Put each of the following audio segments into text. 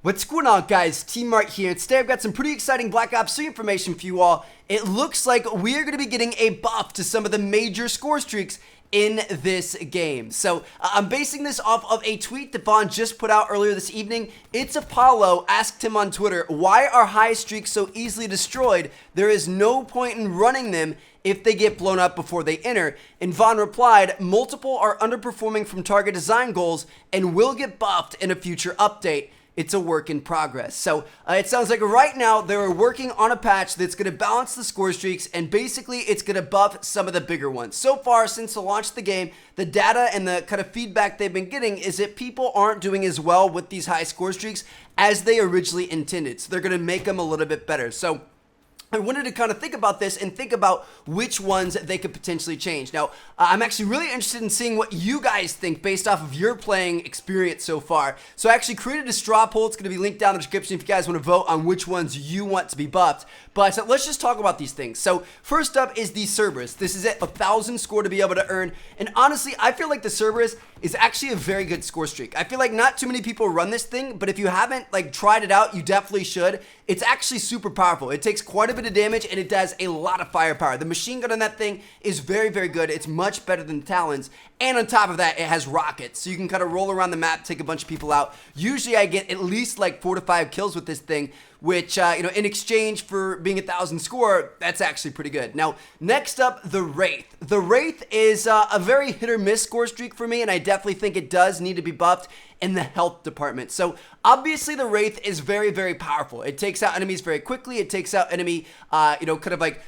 What's going on, guys? Team Mart here, and today I've got some pretty exciting Black Ops 3 information for you all. It looks like we are going to be getting a buff to some of the major score streaks in this game. So I'm basing this off of a tweet that Vaughn just put out earlier this evening. It's Apollo asked him on Twitter, why are high streaks so easily destroyed? There is no point in running them if they get blown up before they enter. And Vaughn replied, multiple are underperforming from target design goals and will get buffed in a future update. It's a work in progress. So it sounds like right now they're working on a patch that's going to balance the score streaks, and basically it's going to buff some of the bigger ones. So far, since the launch of the game, the data and the kind of feedback they've been getting is that people aren't doing as well with these high score streaks as they originally intended. So they're going to make them a little bit better. So I wanted to kind of think about this and think about which ones they could potentially change. Now, I'm actually really interested in seeing what you guys think based off of your playing experience so far. So I actually created a straw poll. It's going to be linked down in the description if you guys want to vote on which ones you want to be buffed. But let's just talk about these things. So first up is the Cerberus. This is at 1,000 score to be able to earn. And honestly, I feel like the Cerberus is actually a very good score streak. I feel like not too many people run this thing, but if you haven't tried it out, you definitely should. It's actually super powerful. It takes quite a bit of damage and it does a lot of firepower. The machine gun on that thing is very, very good. It's much better than the Talons. And on top of that, it has rockets. So you can kind of roll around the map, take a bunch of people out. Usually I get at least 4 to 5 kills with this thing, which, in exchange for being 1,000 score, that's actually pretty good. Now, next up, the Wraith. The Wraith is a very hit or miss score streak for me, and I definitely think it does need to be buffed in the health department. So obviously the Wraith is very, very powerful. It takes out enemies very quickly. It takes out enemy,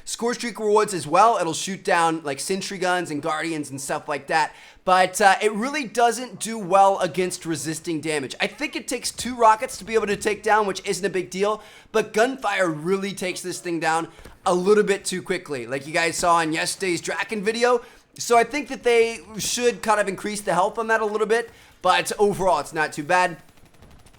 score streak rewards as well. It'll shoot down sentry guns and guardians and stuff like that. But it really doesn't do well against resisting damage. I think it takes 2 rockets to be able to take down, which isn't a big deal. But gunfire really takes this thing down a little bit too quickly, like you guys saw in yesterday's Draken video. So I think that they should kind of increase the health on that a little bit. But overall, it's not too bad.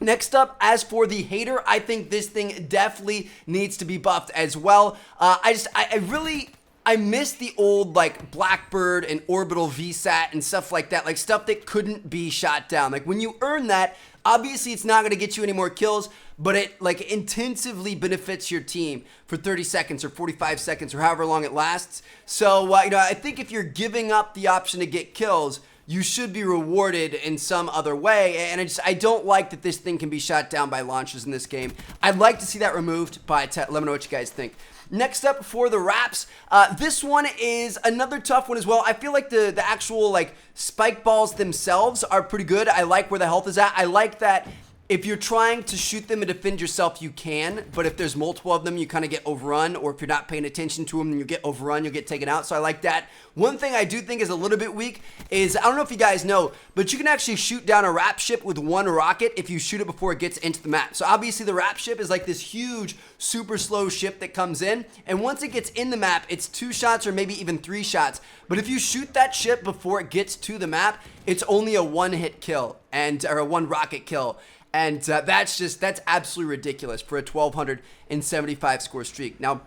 Next up, as for the Hater, I think this thing definitely needs to be buffed as well. I miss the old Blackbird and Orbital VSAT and stuff like that, stuff that couldn't be shot down. When you earn that, obviously it's not going to get you any more kills, but it intensively benefits your team for 30 seconds or 45 seconds or however long it lasts. So, I think if you're giving up the option to get kills, you should be rewarded in some other way, and I don't like that this thing can be shot down by launchers in this game. I'd like to see that removed, but let me know what you guys think. Next up for the Wraps, this one is another tough one as well. I feel like the actual spike balls themselves are pretty good. I like where the health is at. I like that if you're trying to shoot them and defend yourself, you can, but if there's multiple of them, you kind of get overrun, or if you're not paying attention to them and you get overrun, you'll get taken out, so I like that. One thing I do think is a little bit weak is, I don't know if you guys know, but you can actually shoot down a Wrap ship with 1 rocket if you shoot it before it gets into the map. So obviously the Wrap ship is this huge, super slow ship that comes in, and once it gets in the map, it's 2 shots or maybe even 3 shots. But if you shoot that ship before it gets to the map, it's only a 1-hit kill, or a 1 rocket kill. And that's absolutely ridiculous for a 1,275 score streak. Now,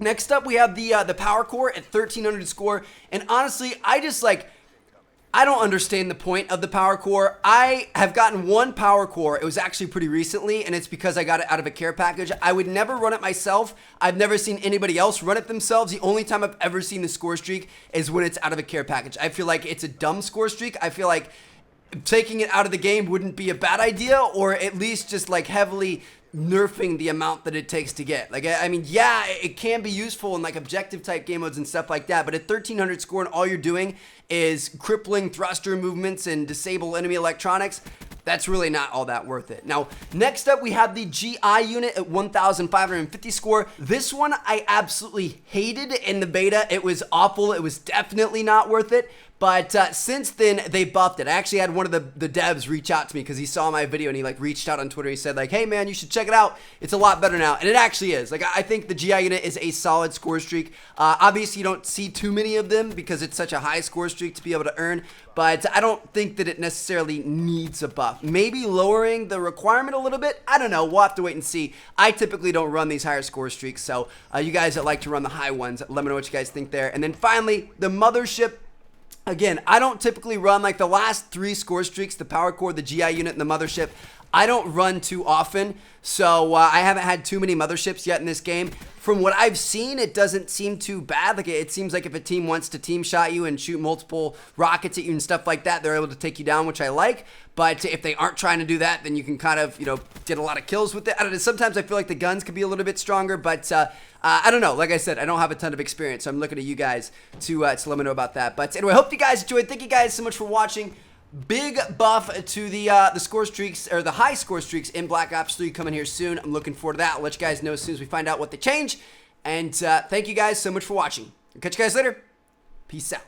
next up we have the Power Core at 1,300 score. And honestly, I don't understand the point of the Power Core. I have gotten 1 Power Core. It was actually pretty recently, and it's because I got it out of a care package. I would never run it myself. I've never seen anybody else run it themselves. The only time I've ever seen the score streak is when it's out of a care package. I feel like it's a dumb score streak. I feel like taking it out of the game wouldn't be a bad idea, or at least just heavily nerfing the amount that it takes to get. I mean, yeah, it can be useful in objective type game modes and stuff like that, but at 1,300 score and all you're doing is crippling thruster movements and disable enemy electronics, that's really not all that worth it. Now, next up we have the GI unit at 1,550 score. This one I absolutely hated in the beta. It was awful. It was definitely not worth it. But since then, they buffed it. I actually had one of the devs reach out to me because he saw my video and he reached out on Twitter. He said hey man, you should check it out. It's a lot better now. And it actually is. I think the GI unit is a solid score streak. Obviously, you don't see too many of them because it's such a high score streak to be able to earn. But I don't think that it necessarily needs a buff. Maybe lowering the requirement a little bit. I don't know. We'll have to wait and see. I typically don't run these higher score streaks. So you guys that like to run the high ones, let me know what you guys think there. And then finally, the Mothership. Again, I don't typically run the last 3 score streaks, the Power Core, the GI unit, and the Mothership. I don't run too often, so I haven't had too many motherships yet in this game. From what I've seen, it doesn't seem too bad. Like, it seems like if a team wants to team shot you and shoot multiple rockets at you and stuff like that, they're able to take you down, which I like. But if they aren't trying to do that, then you can kind of, you know, get a lot of kills with it. I don't know. Sometimes I feel like the guns could be a little bit stronger, but I don't know. Like I said, I don't have a ton of experience, so I'm looking at you guys to let me know about that. But anyway, I hope you guys enjoyed. Thank you guys so much for watching. Big buff to the score streaks, or the high score streaks in Black Ops 3 coming here soon. I'm looking forward to that. I'll let you guys know as soon as we find out what they change. And thank you guys so much for watching. I'll catch you guys later. Peace out.